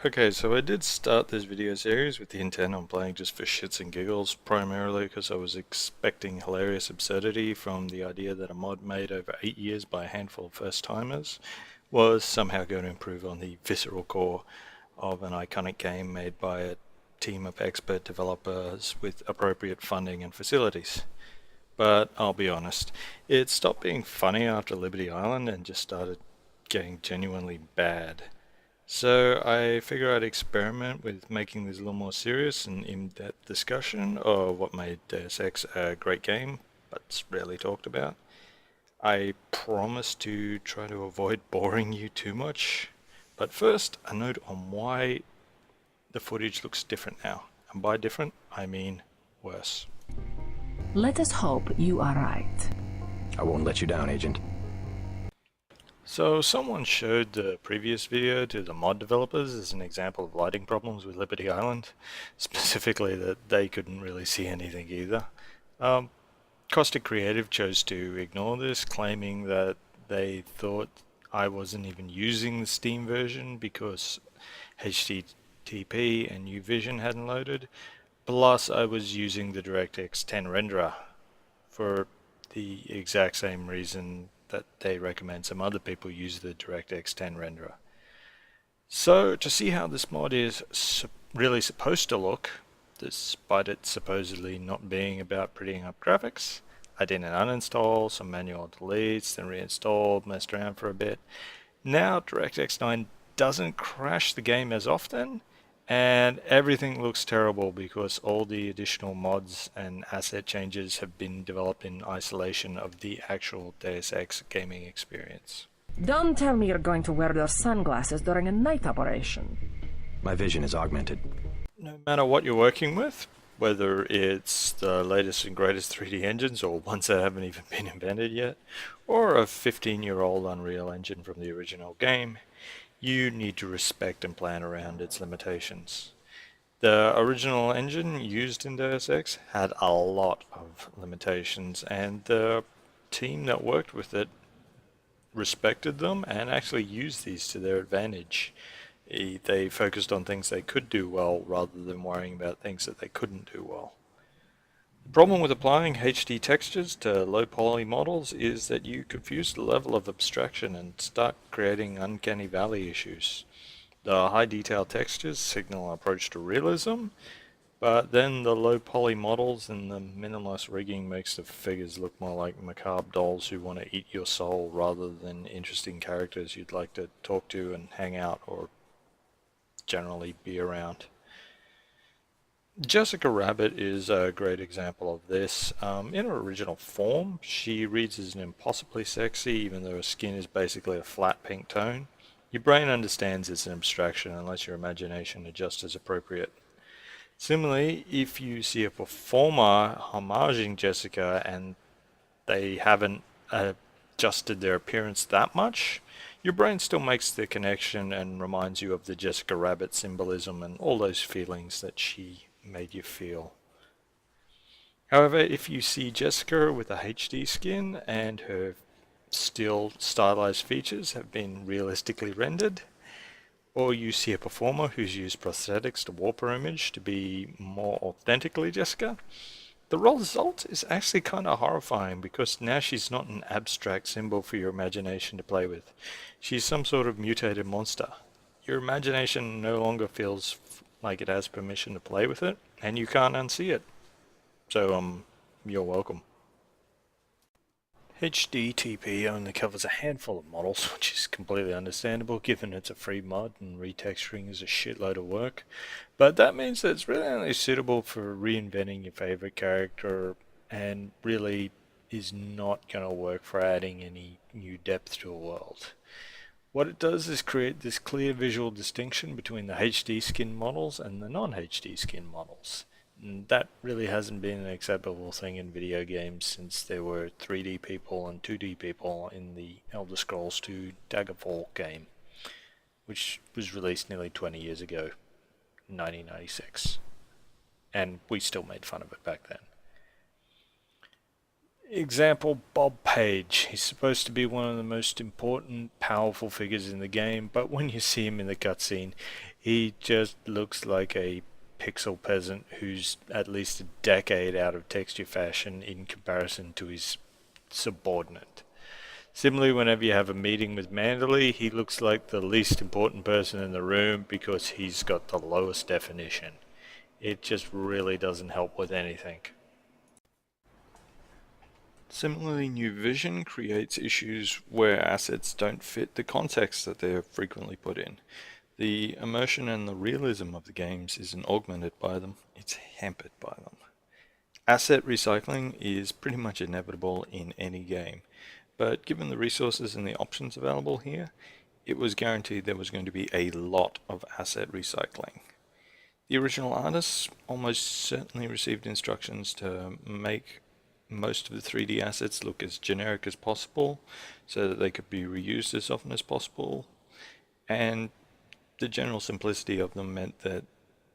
Okay, so I did start this video series with the intent on playing just for shits and giggles, primarily because I was expecting hilarious absurdity from the idea that a mod made over 8 years by a handful of first-timers was somehow going to improve on the visceral core of an iconic game made by a team of expert developers with appropriate funding and facilities. But I'll be honest, it stopped being funny after Liberty Island and just started getting genuinely bad. So I figure I'd experiment with making this a little more serious and in-depth discussion of what made Deus Ex a great game, but's rarely talked about. I promise to try to avoid boring you too much, but first a note on why the footage looks different now. And by different, I mean worse. Let us hope you are right. I won't let you down, Agent. So someone showed the previous video to the mod developers as an example of lighting problems with Liberty Island, specifically that they couldn't really see anything either. Caustic Creative chose to ignore this, claiming that they thought I wasn't even using the Steam version because HTTP and UVision hadn't loaded, plus I was using the DirectX 10 renderer for the exact same reason that they recommend some other people use the DirectX 10 renderer. So to see how this mod is really supposed to look, despite it supposedly not being about prettying up graphics, I did an uninstall, some manual deletes, then reinstalled, messed around for a bit. Now DirectX 9 doesn't crash the game as often, and everything looks terrible because all the additional mods and asset changes have been developed in isolation of the actual Deus Ex gaming experience. Don't tell me you're going to wear those sunglasses during a night operation. My vision is augmented. No matter what you're working with, whether it's the latest and greatest 3D engines or ones that haven't even been invented yet, or a 15-year-old Unreal Engine from the original game, you need to respect and plan around its limitations. The original engine used in Deus Ex had a lot of limitations, and the team that worked with it respected them and actually used these to their advantage. They focused on things they could do well rather than worrying about things that they couldn't do well. The problem with applying HD textures to low poly models is that you confuse the level of abstraction and start creating uncanny valley issues. The high detail textures signal an approach to realism, but then the low poly models and the minimalist rigging makes the figures look more like macabre dolls who want to eat your soul rather than interesting characters you'd like to talk to and hang out or generally be around. Jessica Rabbit is a great example of this. In her original form, she reads as an impossibly sexy, even though her skin is basically a flat pink tone. Your brain understands it's an abstraction unless your imagination adjusts as appropriate. Similarly, if you see a performer homaging Jessica and they haven't adjusted their appearance that much, your brain still makes the connection and reminds you of the Jessica Rabbit symbolism and all those feelings that she made you feel. However, if you see Jessica with a HD skin and her still stylized features have been realistically rendered, or you see a performer who's used prosthetics to warp her image to be more authentically Jessica, the result is actually kind of horrifying because now she's not an abstract symbol for your imagination to play with. She's some sort of mutated monster. Your imagination no longer feels like it has permission to play with it, and you can't unsee it. So, you're welcome. HDTP only covers a handful of models, which is completely understandable given it's a free mod and retexturing is a shitload of work. But that means that it's really only suitable for reinventing your favorite character and really is not going to work for adding any new depth to a world. What it does is create this clear visual distinction between the HD skin models and the non-HD skin models. And that really hasn't been an acceptable thing in video games since there were 3D people and 2D people in the Elder Scrolls II Daggerfall game, which was released nearly 20 years ago, 1996. And we still made fun of it back then. Example, Bob Page. He's supposed to be one of the most important, powerful figures in the game, but when you see him in the cutscene, He just looks like a pixel peasant who's at least a decade out of texture fashion in comparison to his subordinate. Similarly, whenever you have a meeting with Manderley, he looks like the least important person in the room because he's got the lowest definition. It just really doesn't help with anything. Similarly, New Vision creates issues where assets don't fit the context that they're frequently put in. The immersion and the realism of the games isn't augmented by them, it's hampered by them. Asset recycling is pretty much inevitable in any game, but given the resources and the options available here, it was guaranteed there was going to be a lot of asset recycling. The original artists almost certainly received instructions to make most of the 3D assets look as generic as possible so that they could be reused as often as possible, and the general simplicity of them meant that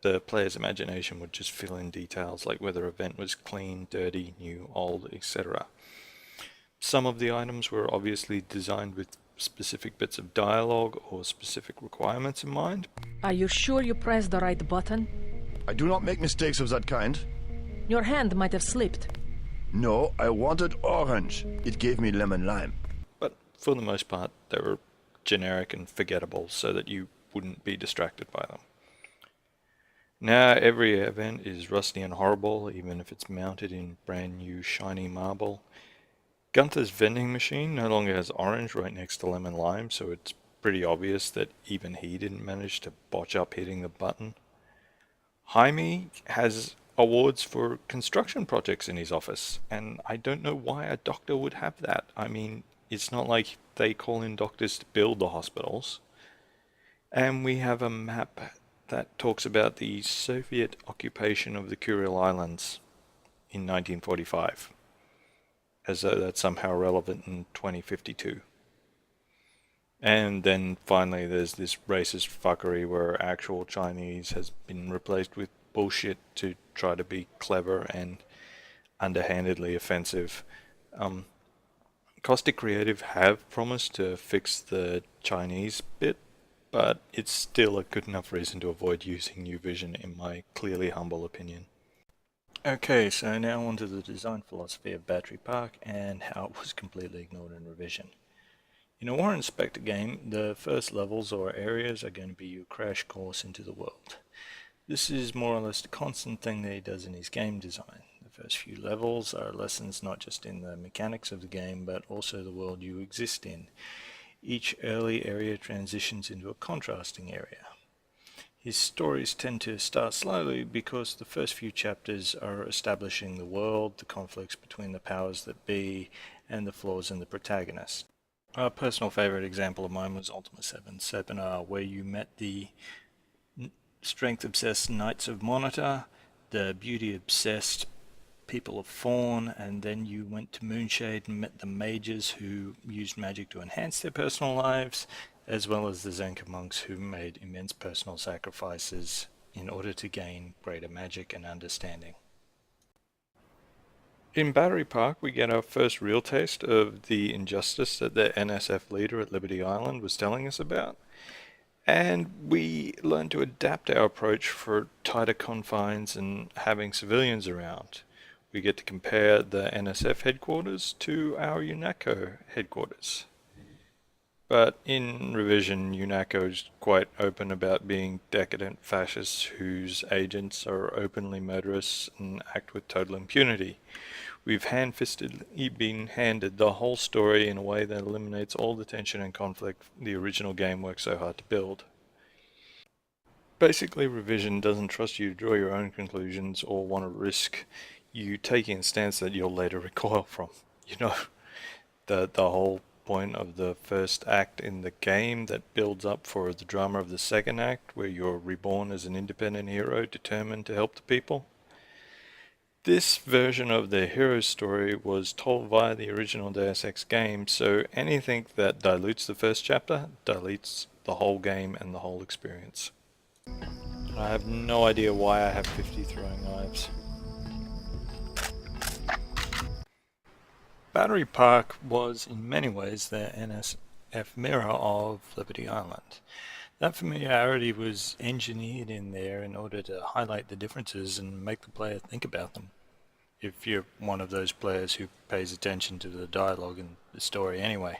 the player's imagination would just fill in details like whether a vent was clean, dirty, new, old, etc. Some of the items were obviously designed with specific bits of dialogue or specific requirements in mind. Are you sure you pressed the right button? I do not make mistakes of that kind. Your hand might have slipped. No, I wanted orange. It gave me lemon lime. But for the most part, they were generic and forgettable so that you wouldn't be distracted by them. Now every event is rusty and horrible, even if it's mounted in brand new shiny marble. Gunther's vending machine no longer has orange right next to lemon lime, so it's pretty obvious that even he didn't manage to botch up hitting the button. Jaime has awards for construction projects in his office, and I don't know why a doctor would have that. I mean, it's not like they call in doctors to build the hospitals. And we have a map that talks about the Soviet occupation of the Kuril Islands in 1945, as though that's somehow relevant in 2052. And then finally there's this racist fuckery where actual Chinese has been replaced with bullshit to try to be clever and underhandedly offensive. Caustic Creative have promised to fix the Chinese bit, but it's still a good enough reason to avoid using New Vision in my clearly humble opinion. Okay, so now on to the design philosophy of Battery Park and how it was completely ignored in revision. In a Warren Spector game, the first levels or areas are going to be your crash course into the world. This is more or less the constant thing that he does in his game design. The first few levels are lessons not just in the mechanics of the game, but also the world you exist in. Each early area transitions into a contrasting area. His stories tend to start slowly because the first few chapters are establishing the world, the conflicts between the powers that be, and the flaws in the protagonist. A personal favorite example of mine was Ultima 7 Sepinar, where you met the strength-obsessed Knights of Monitor, the beauty-obsessed people of Fawn, and then you went to Moonshade and met the mages who used magic to enhance their personal lives, as well as the Zenka monks who made immense personal sacrifices in order to gain greater magic and understanding. In Battery Park, we get our first real taste of the injustice that the NSF leader at Liberty Island was telling us about, and we learn to adapt our approach for tighter confines and having civilians around. We get to compare the NSF headquarters to our UNATCO headquarters. But in revision, UNATCO is quite open about being decadent fascists whose agents are openly murderous and act with total impunity. We've hand-fistedly been handed the whole story in a way that eliminates all the tension and conflict the original game worked so hard to build. Basically, revision doesn't trust you to draw your own conclusions or want to risk you taking a stance that you'll later recoil from. You know, the whole point of the first act in the game that builds up for the drama of the second act, where you're reborn as an independent hero determined to help the people. This version of the hero's story was told via the original Deus Ex game, so anything that dilutes the first chapter dilutes the whole game and the whole experience. I have no idea why I have 50 throwing knives. Battery Park was in many ways the NSF mirror of Liberty Island. That familiarity was engineered in there in order to highlight the differences and make the player think about them. If you're one of those players who pays attention to the dialogue and the story anyway.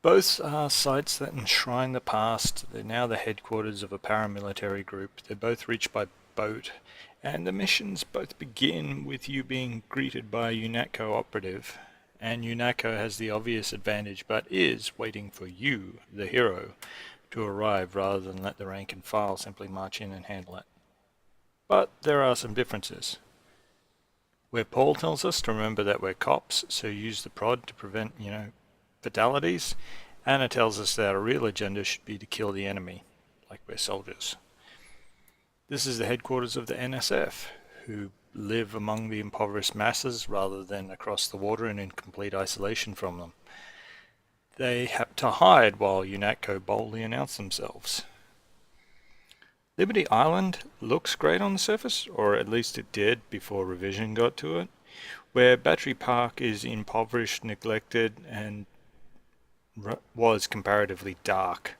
Both are sites that enshrine the past. They're now the headquarters of a paramilitary group. They're both reached by boat, and the missions both begin with you being greeted by a UNATCO operative. And UNATCO has the obvious advantage, but is waiting for you, the hero, to arrive rather than let the rank and file simply march in and handle it. But there are some differences. Where Paul tells us to remember that we're cops, so use the prod to prevent, fatalities, Anna tells us that our real agenda should be to kill the enemy, like we're soldiers. This is the headquarters of the NSF, who live among the impoverished masses rather than across the water and in complete isolation from them. They have to hide while UNATCO boldly announce themselves. Liberty Island looks great on the surface, or at least it did before revision got to it, where Battery Park is impoverished, neglected, and was comparatively dark.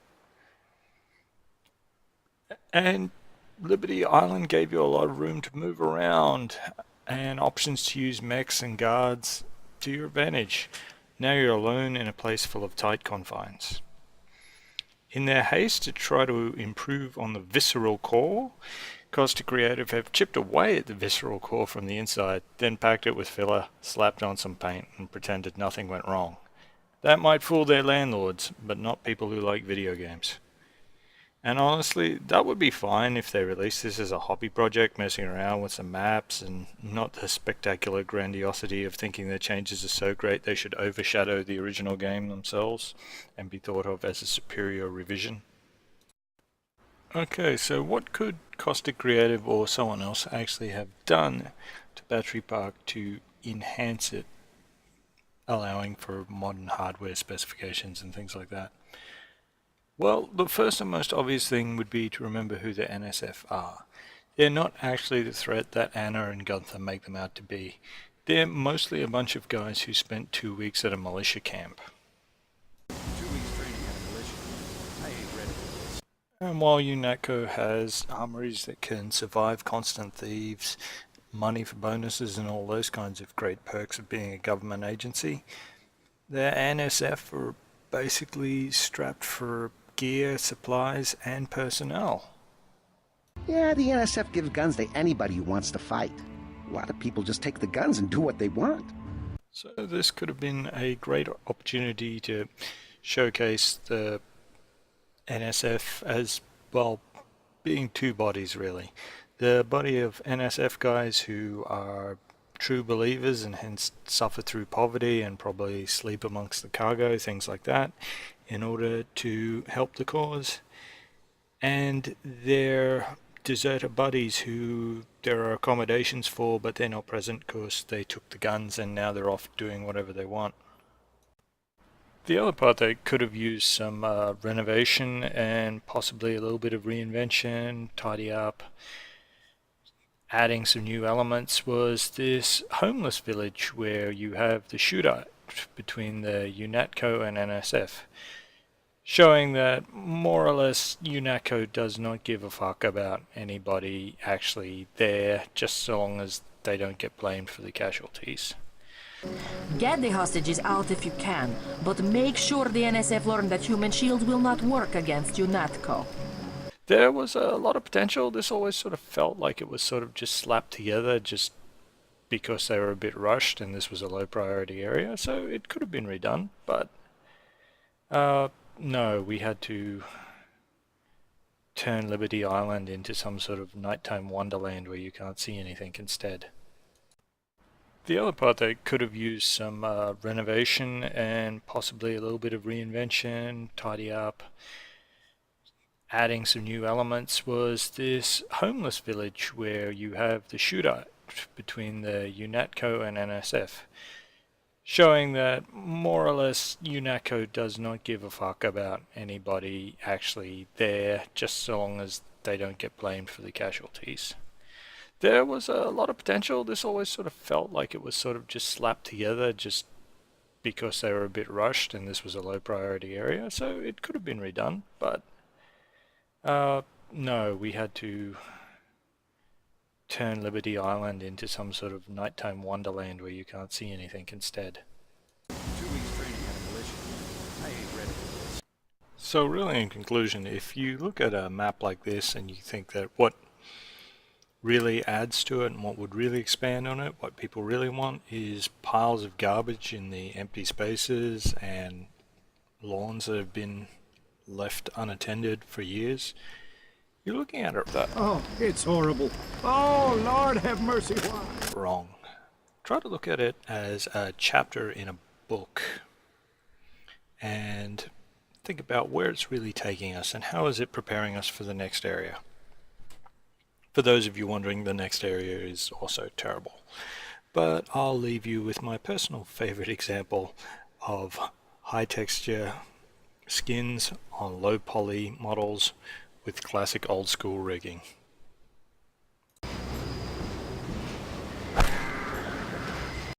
And Liberty Island gave you a lot of room to move around and options to use mechs and guards to your advantage. Now you're alone in a place full of tight confines. In their haste to try to improve on the visceral core, Costa Creative have chipped away at the visceral core from the inside, then packed it with filler, slapped on some paint, and pretended nothing went wrong. That might fool their landlords, but not people who like video games. And honestly, that would be fine if they released this as a hobby project, messing around with some maps, and not the spectacular grandiosity of thinking their changes are so great they should overshadow the original game themselves and be thought of as a superior revision. Okay, so what could Caustic Creative or someone else actually have done to Battery Park to enhance it, allowing for modern hardware specifications and things like that? Well, the first and most obvious thing would be to remember who the NSF are. They're not actually the threat that Anna and Gunther make them out to be. They're mostly a bunch of guys who spent 2 weeks at a militia camp. 2 weeks training at a militia. I ain't ready for this. And while UNATCO has armories that can survive constant thieves, money for bonuses and all those kinds of great perks of being a government agency, the NSF are basically strapped for gear, supplies, and personnel. Yeah, the NSF gives guns to anybody who wants to fight. A lot of people just take the guns and do what they want. So this could have been a great opportunity to showcase the NSF as, well, being two bodies really. The body of NSF guys who are true believers and hence suffer through poverty and probably sleep amongst the cargo, things like that, in order to help the cause, and their deserter buddies who there are accommodations for but they're not present because they took the guns and now they're off doing whatever they want. The other part that could have used some renovation and possibly a little bit of reinvention, tidy up, adding some new elements, was this homeless village where you have the shootout between the UNATCO and NSF, showing that more or less UNATCO does not give a fuck about anybody actually there, just so long as they don't get blamed for the casualties. Get the hostages out if you can, but make sure the NSF learn that human shields will not work against UNATCO. There was a lot of potential. This always sort of felt like it was sort of just slapped together just because they were a bit rushed and this was a low priority area, so it could have been redone, but no, we had to turn Liberty Island into some sort of nighttime wonderland where you can't see anything instead. The other part that could have used some renovation and possibly a little bit of reinvention, tidy up, adding some new elements, was this homeless village where you have the shootout between the UNATCO and NSF, showing that more or less UNATCO does not give a fuck about anybody actually there, just so long as they don't get blamed for the casualties. There was a lot of potential. This always sort of felt like it was sort of just slapped together just because they were a bit rushed and this was a low priority area, so it could have been redone, but no, we had to turn Liberty Island into some sort of nighttime wonderland where you can't see anything instead. 2 weeks training at a militia. I ain't ready for this. So really, in conclusion, if you look at a map like this and you think that what really adds to it and what would really expand on it, what people really want is piles of garbage in the empty spaces and lawns that have been left unattended for years, you're looking at it Oh, it's horrible. Oh, Lord have mercy, why? wrong. Try to look at it as a chapter in a book and think about where it's really taking us and how is it preparing us for the next area. For those of you wondering, the next area is also terrible. But I'll leave you with my personal favorite example of high texture skins on low poly models with classic old school rigging.